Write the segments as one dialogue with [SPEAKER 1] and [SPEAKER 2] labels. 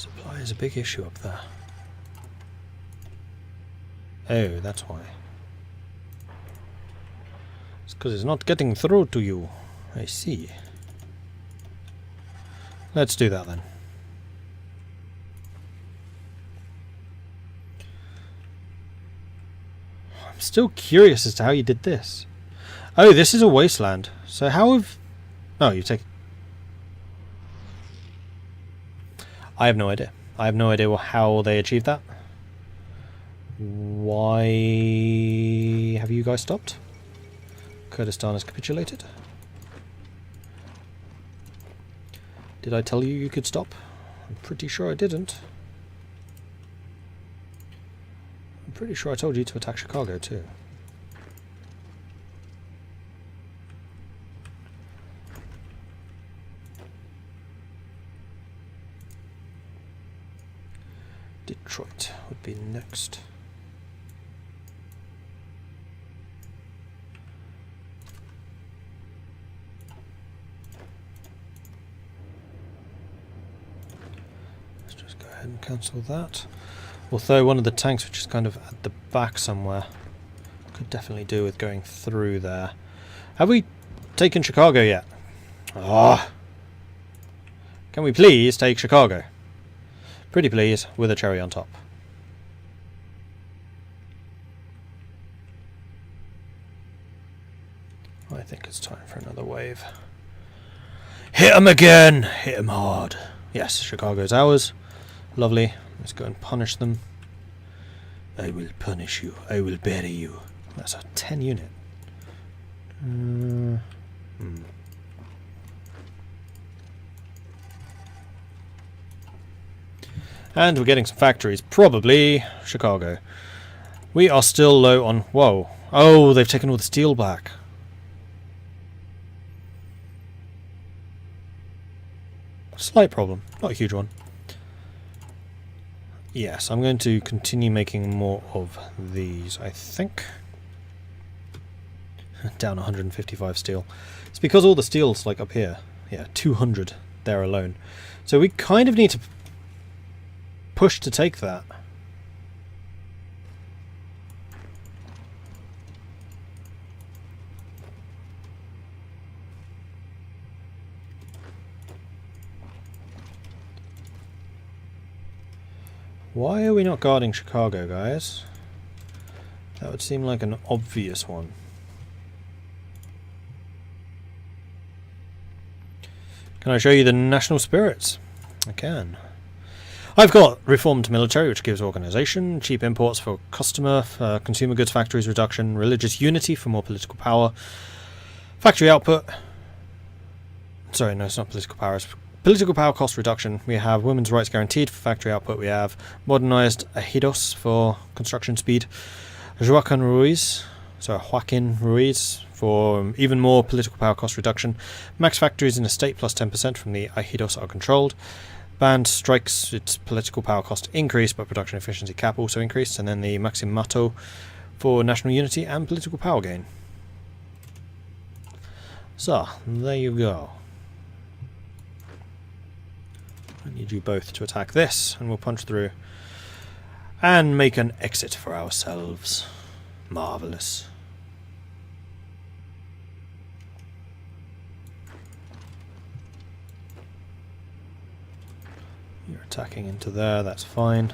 [SPEAKER 1] Supply is a big issue up there. Oh, that's why. It's because it's not getting through to you. I see. Let's do that then. I'm still curious as to how you did this. Oh, this is a wasteland. So how have... Oh, you take... I have no idea. I have no idea how they achieved that. Why have you guys stopped? Kurdistan has capitulated. Did I tell you could stop? I'm pretty sure I didn't. I'm pretty sure I told you to attack Chicago too. Detroit would be next. Let's just go ahead and cancel that. Although one of the tanks, which is kind of at the back somewhere, could definitely do with going through there. Have we taken Chicago yet? Ah! Can we please take Chicago? Pretty please, with a cherry on top. I think it's time for another wave. Hit 'em again! Hit 'em hard. Yes, Chicago's ours. Lovely. Let's go and punish them. I will punish you. I will bury you. That's a 10 unit. And we're getting some factories. Probably Chicago. We are still low on... Whoa. Oh, they've taken all the steel back. Slight problem. Not a huge one. Yes, I'm going to continue making more of these, I think. Down 155 steel. It's because all the steel's like up here. Yeah, 200 there alone. So we kind of need to push to take that. Why are we not guarding Chicago, guys? That would seem like an obvious one. Can I show you the national spirits? I can. I've got reformed military, which gives organisation, cheap imports for customer, consumer goods factories reduction, religious unity for more political power, factory output. Sorry, no, it's not political power. It's political power cost reduction. We have women's rights guaranteed for factory output. We have modernised ejidos for construction speed. Joaquin Ruiz for even more political power cost reduction. Max factories in a state plus 10% from the ejidos are controlled. Band strikes, its political power cost increased, but production efficiency cap also increased. And then the Maximato for national unity and political power gain. So, there you go. I need you both to attack this, and we'll punch through and make an exit for ourselves. Marvellous. You're attacking into there, that's fine.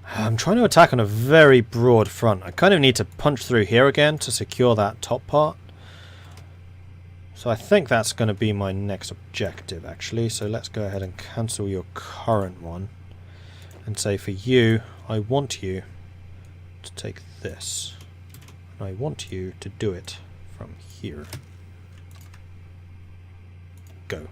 [SPEAKER 1] I'm trying to attack on a very broad front. I kind of need to punch through here again to secure that top part. So I think that's going to be my next objective, actually. So let's go ahead and cancel your current one. And say for you, I want you to take this. And I want you to do it from here. Go.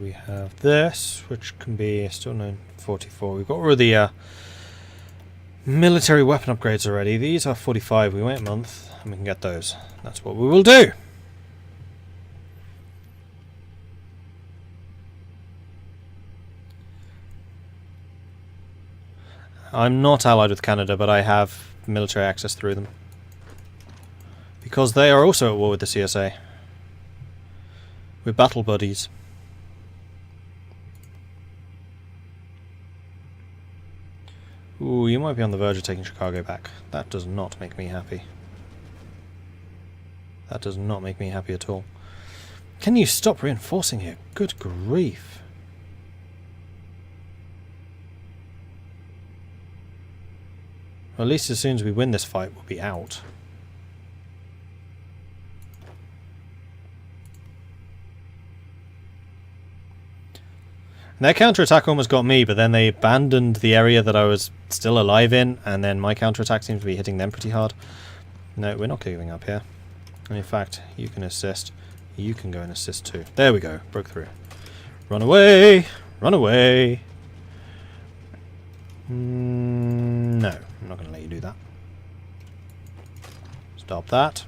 [SPEAKER 1] We have this, which can be still 944. We've got rid of the Military weapon upgrades already. These are 45. We wait a month and we can get those. That's what we will do. I'm not allied with Canada, but I have military access through them. Because they are also at war with the CSA. We're battle buddies. Ooh, you might be on the verge of taking Chicago back. That does not make me happy. That does not make me happy at all. Can you stop reinforcing here? Good grief. Well, at least as soon as we win this fight, we'll be out. And their counterattack almost got me, but then they abandoned the area that I was still alive in, and then my counterattack seems to be hitting them pretty hard. No, we're not giving up here. And in fact, you can assist. You can go and assist too. There we go. Broke through. Run away! Run away! No, I'm not going to let you do that. Stop that.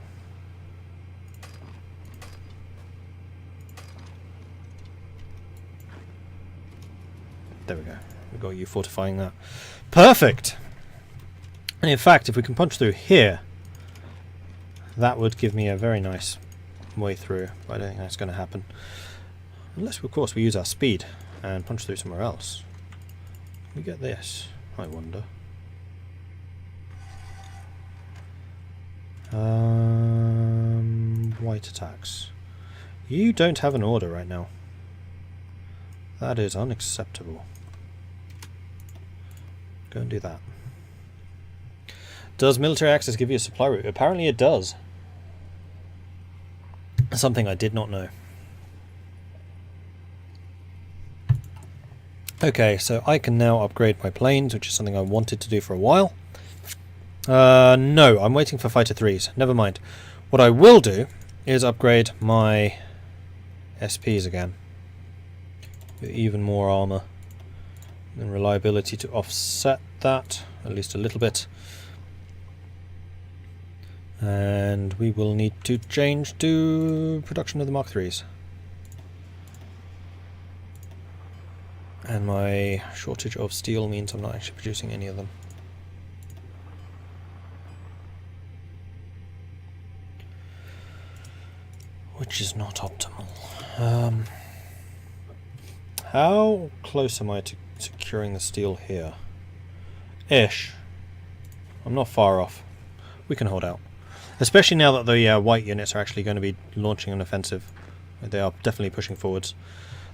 [SPEAKER 1] There we go. We got you fortifying that. Perfect! And in fact, if we can punch through here, that would give me a very nice way through. But I don't think that's going to happen. Unless, of course, we use our speed and punch through somewhere else. Can we get this? I wonder. White attacks. You don't have an order right now. That is unacceptable. Go and do that. Does military access give you a supply route? Apparently it does. Something I did not know. Okay, so I can now upgrade my planes, which is something I wanted to do for a while. No, I'm waiting for fighter 3s. Never mind. What I will do is upgrade my SPs again. With even more armour and reliability to offset that, at least a little bit. And we will need to change to production of the Mark 3s. And my shortage of steel means I'm not actually producing any of them. Which is not optimal. How close am I to securing the steel here? Ish. I'm not far off. We can hold out. Especially now that the white units are actually going to be launching an offensive. They are definitely pushing forwards.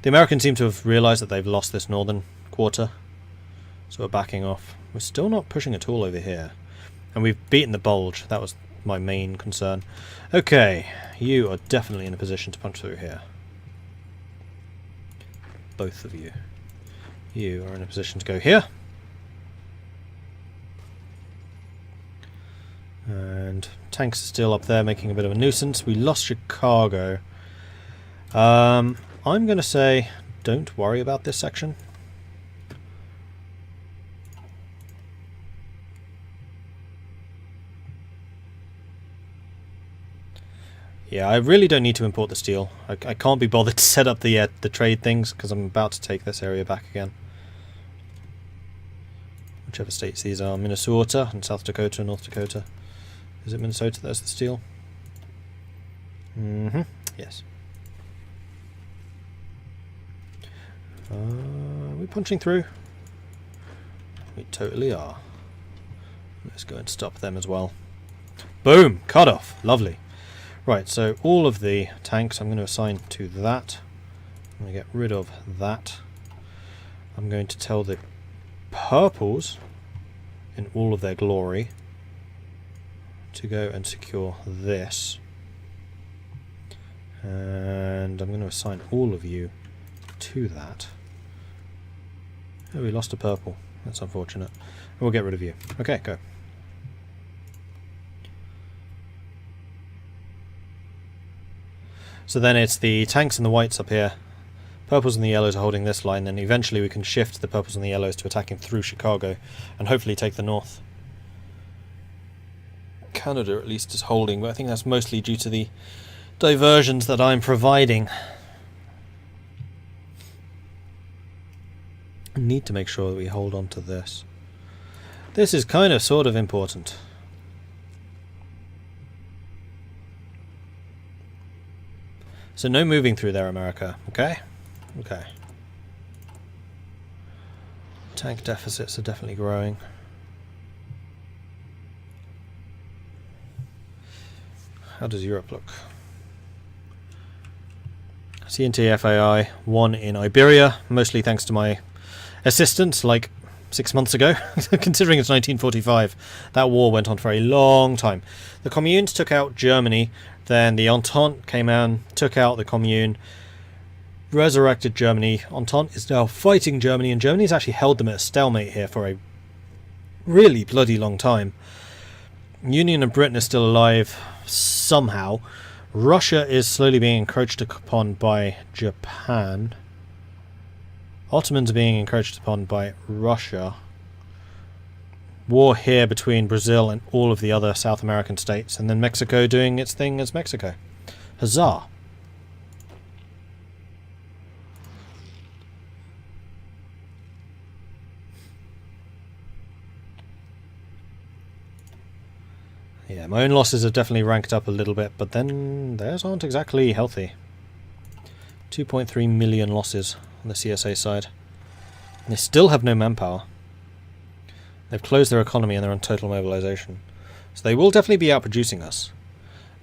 [SPEAKER 1] The Americans seem to have realised that they've lost this northern quarter, so we're backing off. We're still not pushing at all over here. And we've beaten the bulge. That was my main concern. Okay, you are definitely in a position to punch through here. Both of you. You are in a position to go here. And tanks are still up there making a bit of a nuisance. We lost Chicago. I'm going to say don't worry about this section. Yeah, I really don't need to import the steel. I can't be bothered to set up the trade things because I'm about to take this area back again. Whichever states these are. Minnesota and South Dakota and North Dakota. Is it Minnesota that's the steel? Mm-hmm. Yes. Are we punching through? We totally are. Let's go and stop them as well. Boom! Cut off. Lovely. Right, so all of the tanks I'm going to assign to that. I'm going to get rid of that. I'm going to tell the purples in all of their glory to go and secure this. And I'm going to assign all of you to that. Oh, we lost a purple. That's unfortunate. We'll get rid of you. Okay, go. So then it's the tanks and the whites up here. Purples and the yellows are holding this line, then eventually we can shift the purples and the yellows to attacking through Chicago and hopefully take the north. Canada at least is holding, but I think that's mostly due to the diversions that I'm providing. I need to make sure that we hold on to this. This is kind of sort of important. So no moving through there, America. Okay? Okay. Tank deficits are definitely growing. How does Europe look? CNT FAI 1 in Iberia, mostly thanks to my assistance like 6 months ago, considering it's 1945. That war went on for a long time. The communes took out Germany, then the Entente came in, took out the commune, resurrected Germany. Entente is now fighting Germany, and Germany's actually held them at a stalemate here for a really bloody long time. Union of Britain is still alive somehow. Russia is slowly being encroached upon by Japan. Ottomans are being encroached upon by Russia. War here between Brazil and all of the other South American states, and then Mexico doing its thing as Mexico. Huzzah! Yeah, my own losses have definitely ranked up a little bit, but then theirs aren't exactly healthy. 2.3 million losses on the CSA side. And they still have no manpower. They've closed their economy and they're on total mobilization. So they will definitely be outproducing us.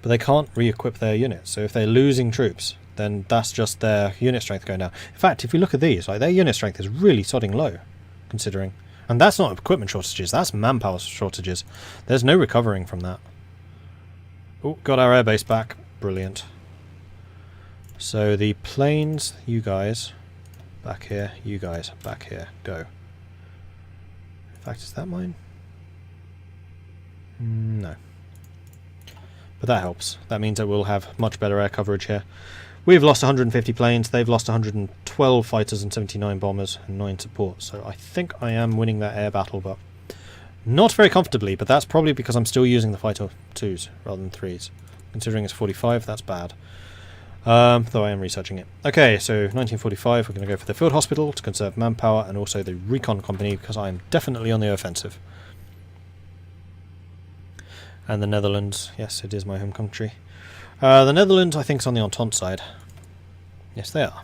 [SPEAKER 1] But they can't re-equip their units. So if they're losing troops, then that's just their unit strength going down. In fact, if you look at these, like, their unit strength is really sodding low, considering. And that's not equipment shortages, that's manpower shortages. There's no recovering from that. Oh, got our airbase back. Brilliant. So the planes, you guys, back here, you guys, back here, go. In fact, is that mine? No. But that helps. That means that we'll have much better air coverage here. We've lost 150 planes, they've lost 112 fighters and 79 bombers and 9 support. So I think I am winning that air battle, but not very comfortably, but that's probably because I'm still using the fighter 2s rather than 3s. Considering it's 45, that's bad. Though I am researching it. Okay, so 1945, we're going to go for the field hospital to conserve manpower, and also the recon company because I'm definitely on the offensive. And the Netherlands, yes, it is my home country. The Netherlands, I think, is on the Entente side. Yes, they are.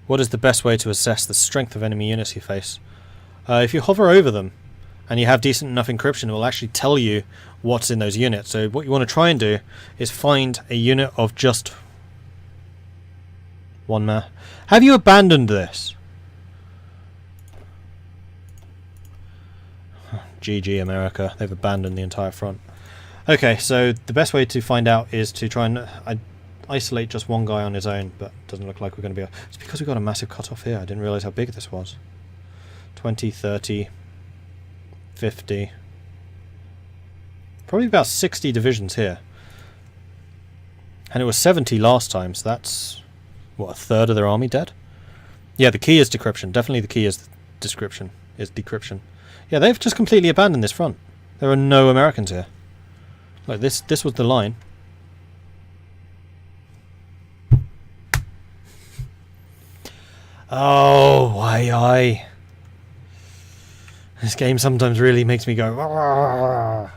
[SPEAKER 1] What is the best way to assess the strength of enemy units you face? If you hover over them, and you have decent enough encryption, it will actually tell you what's in those units. So what you want to try and do is find a unit of just one man. Have you abandoned this? GG America, they've abandoned the entire front. Okay, so the best way to find out is to try and isolate just one guy on his own, but it doesn't look like we're going to be able. It's because we've got a massive cutoff here. I didn't realise how big this was. 20, 30, 50. Probably about 60 divisions here. And it was 70 last time, so that's, what, a third of their army dead? Yeah, the key is decryption. Definitely the key is decryption. Yeah, they've just completely abandoned this front. There are no Americans here. Like, this was the line. Oh, why? This game sometimes really makes me go... Argh!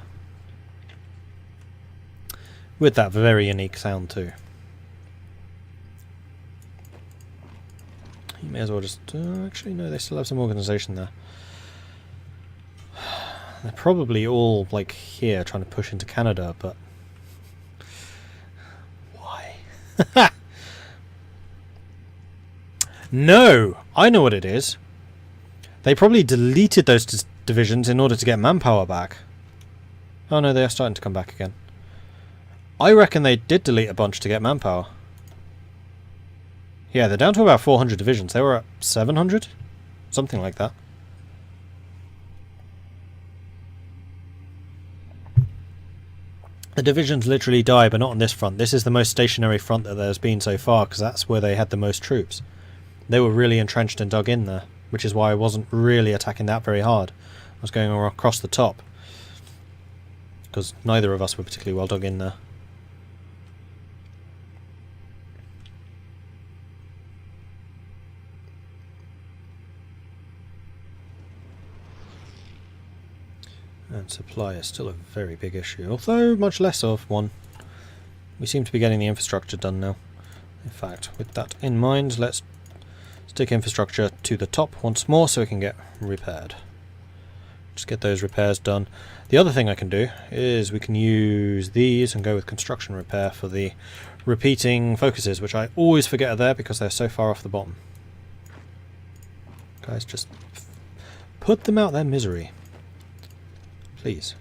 [SPEAKER 1] With that very unique sound too. You may as well just... actually, no, they still have some organisation there. They're probably all, like, here trying to push into Canada, but... why? No! I know what it is. They probably deleted those divisions in order to get manpower back. Oh no, they are starting to come back again. I reckon they did delete a bunch to get manpower. Yeah, they're down to about 400 divisions. They were at 700? Something like that. The divisions literally die, but not on this front. This is the most stationary front that there's been so far, because that's where they had the most troops. They were really entrenched and dug in there. which is why I wasn't really attacking that very hard. I was going across the top, because neither of us were particularly well dug in there. And supply is still a very big issue, although much less of one. We seem to be getting the infrastructure done now. In fact, with that in mind, let's stick infrastructure to the top once more so it can get repaired. Just get those repairs done. The other thing I can do is we can use these and go with construction repair for the repeating focuses, which I always forget are there because they're so far off the bottom. Guys, just put them out their misery. Please.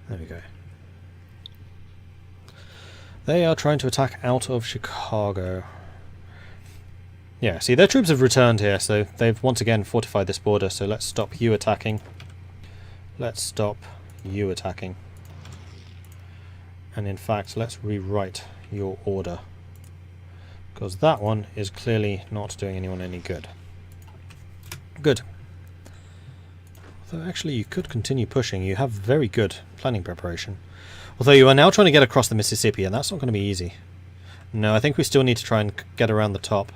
[SPEAKER 1] There we go. They are trying to attack out of Chicago. Yeah, see, their troops have returned here, so they've once again fortified this border, so let's stop you attacking. Let's stop you attacking. And in fact, let's rewrite your order, because that one is clearly not doing anyone any good. Good. Although actually you could continue pushing. You have very good planning preparation. Although you are now trying to get across the Mississippi, and that's not going to be easy. No, I think we still need to try and get around the top.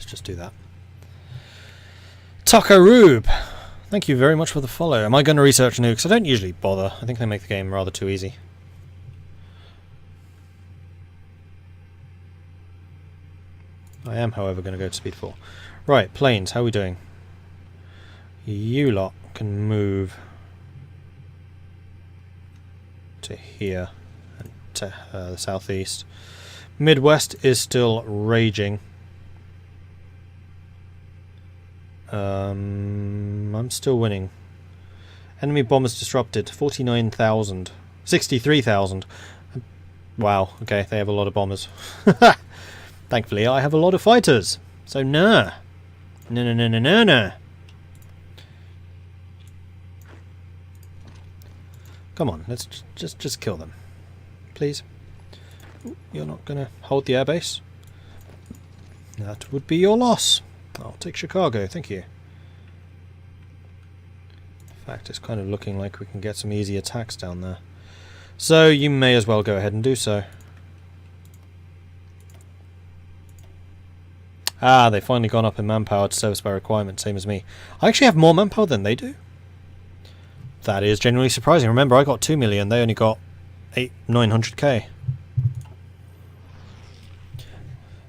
[SPEAKER 1] Just do that. Tuckaroob! Thank you very much for the follow. Am I going to research nukes? I don't usually bother. I think they make the game rather too easy. I am, however, going to go to speed 4. Right, planes, how are we doing? You lot can move to here and to the southeast. Midwest is still raging. I'm still winning. Enemy bombers disrupted. 49,000. 63,000. Wow, okay, they have a lot of bombers. Thankfully, I have a lot of fighters. So, nah. Nah. Come on, let's just kill them. Please. You're not going to hold the airbase? That would be your loss. I'll take Chicago, thank you. In fact, it's kind of looking like we can get some easy attacks down there. So you may as well go ahead and do so. Ah, they've finally gone up in manpower to service by requirement, same as me. I actually have more manpower than they do. That is genuinely surprising. Remember, I got 2 million, they only got 900k.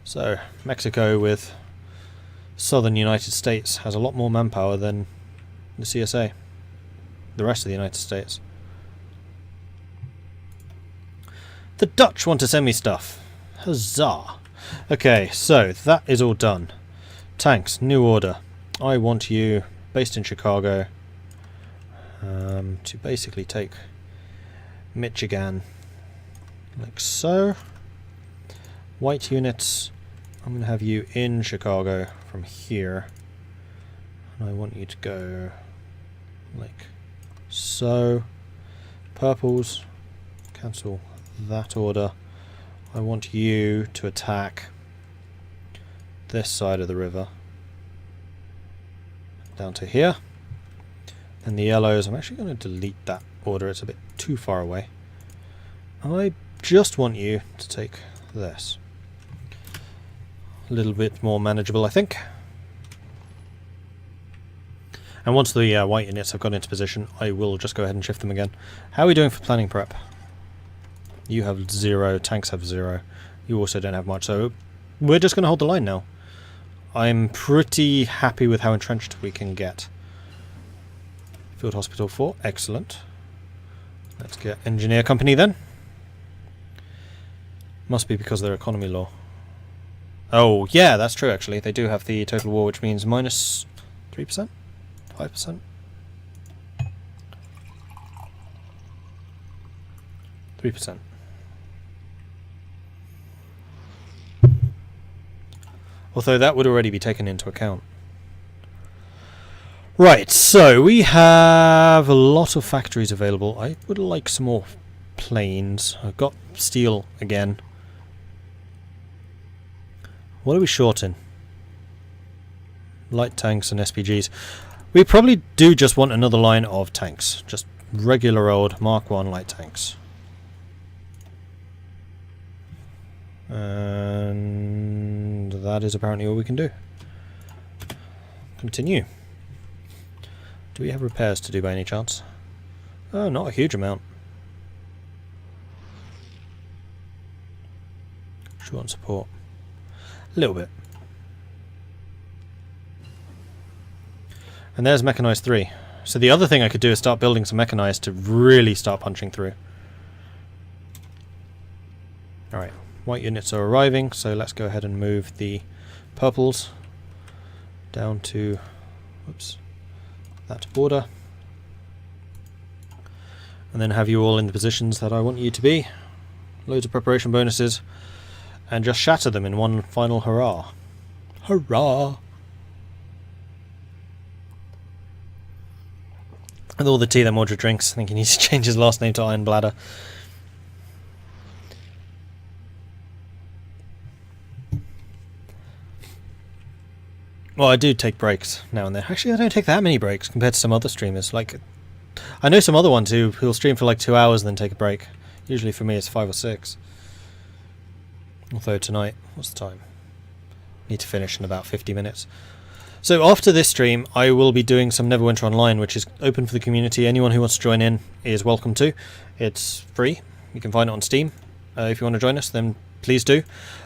[SPEAKER 1] So, Mexico with southern United States has a lot more manpower than the CSA, the rest of the United States. The Dutch want to send me stuff. Huzzah! Okay, so that is all done. Tanks, new order. I want you, based in Chicago, to basically take Michigan, like so. White units, I'm going to have you in Chicago from here, and I want you to go like so. Purples, cancel that order. I want you to attack this side of the river down to here, and the yellows, I'm actually going to delete that order, it's a bit too far away. I just want you to take this. A little bit more manageable, I think. And once the white units have got into position, I will just go ahead and shift them again. How are we doing for planning prep? You have 0, tanks have 0. You also don't have much, so we're just going to hold the line now. I'm pretty happy with how entrenched we can get. Field Hospital 4, excellent. Let's get Engineer Company then. Must be because of their economy law. Oh, yeah, that's true, actually. They do have the total war, which means minus 3%? 5%? 3%. Although that would already be taken into account. Right, so we have a lot of factories available. I would like some more planes. I've got steel again. What are we short in? Light tanks and SPGs. We probably do just want another line of tanks. Just regular old Mark 1 light tanks. And that is apparently all we can do. Continue. Do we have repairs to do by any chance? Oh, not a huge amount. Short support. A little bit. And there's Mechanized 3. So the other thing I could do is start building some Mechanized to really start punching through. Alright, white units are arriving, so let's go ahead and move the purples down to, whoops, that border. And then have you all in the positions that I want you to be. Loads of preparation bonuses. And just shatter them in one final hurrah. Hurrah! With all the tea that Mordred drinks, I think he needs to change his last name to Iron Bladder. Well, I do take breaks now and then. Actually, I don't take that many breaks compared to some other streamers. Like, I know some other ones who'll stream for like 2 hours and then take a break. Usually for me it's 5 or 6. Although tonight, what's the time? Need to finish in about 50 minutes. So after this stream, I will be doing some Neverwinter Online, which is open for the community. Anyone who wants to join in is welcome to. It's free. You can find it on Steam. If you want to join us, then please do.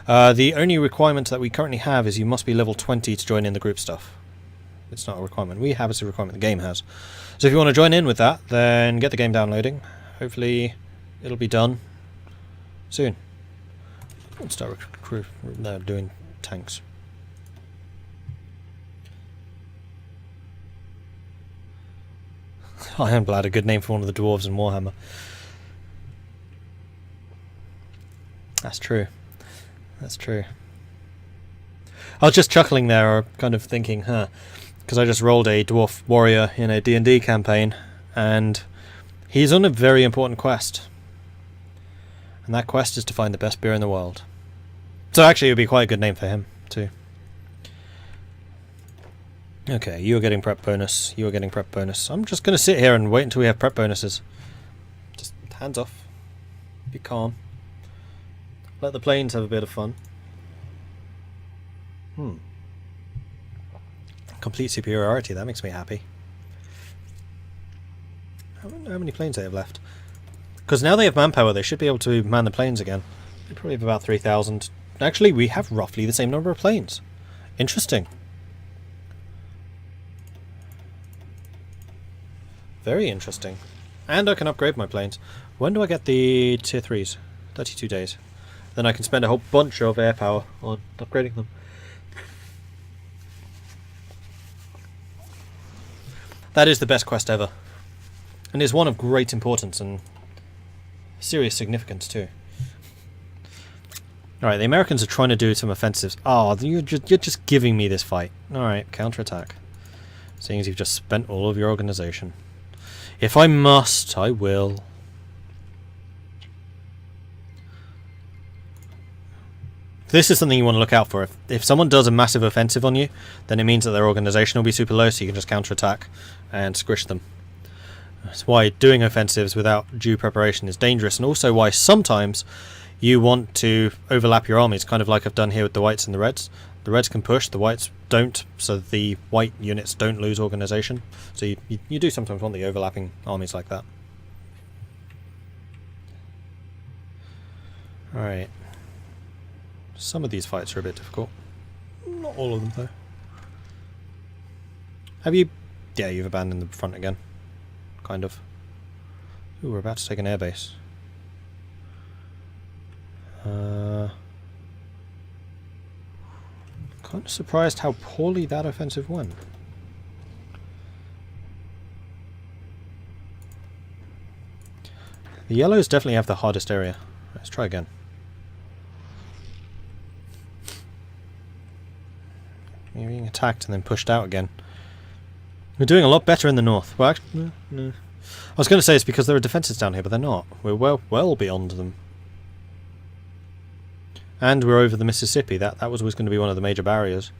[SPEAKER 1] The only requirement that we currently have is you must be level 20 to join in the group stuff. It's not a requirement. We have, it's a requirement the game has. So if you want to join in with that, then get the game downloading. Hopefully it'll be done soon. Let's start doing tanks. Iron Bladder, good name for one of the dwarves in Warhammer. That's true. That's true. I was just chuckling there, or kind of thinking, because I just rolled a dwarf warrior in a D&D campaign, and he's on a very important quest. And that quest is to find the best beer in the world. So actually it would be quite a good name for him, too. Okay, you are getting prep bonus, you are getting prep bonus. I'm just going to sit here and wait until we have prep bonuses. Just hands off. Be calm. Let the planes have a bit of fun. Complete superiority, that makes me happy. I don't know how many planes they have left. Because now they have manpower, they should be able to man the planes again. They probably have about 3,000. Actually, we have roughly the same number of planes. Interesting. Very interesting. And I can upgrade my planes. When do I get the tier 3s? 32 days. Then I can spend a whole bunch of air power on upgrading them. That is the best quest ever. And is one of great importance and serious significance too. Alright, the Americans are trying to do some offensives. Oh, you're just giving me this fight. Alright, counterattack. Seeing as you've just spent all of your organisation. If I must, I will. This is something you want to look out for. If someone does a massive offensive on you, then it means that their organisation will be super low, so you can just counterattack and squish them. That's why doing offensives without due preparation is dangerous, and also why sometimes you want to overlap your armies, kind of like I've done here with the whites and the reds. The reds can push, the whites don't, so the white units don't lose organisation. So you do sometimes want the overlapping armies like that. Alright. Some of these fights are a bit difficult. Not all of them, though. Have you... Yeah, you've abandoned the front again. Kind of. Ooh, we're about to take an airbase. Kind of surprised how poorly that offensive went. The yellows definitely have the hardest area. Let's try again. You're being attacked and then pushed out again. We're doing a lot better in the north. Well, actually, no. I was going to say it's because there are defences down here, but they're not. We're well beyond them. And we're over the Mississippi. That was always going to be one of the major barriers.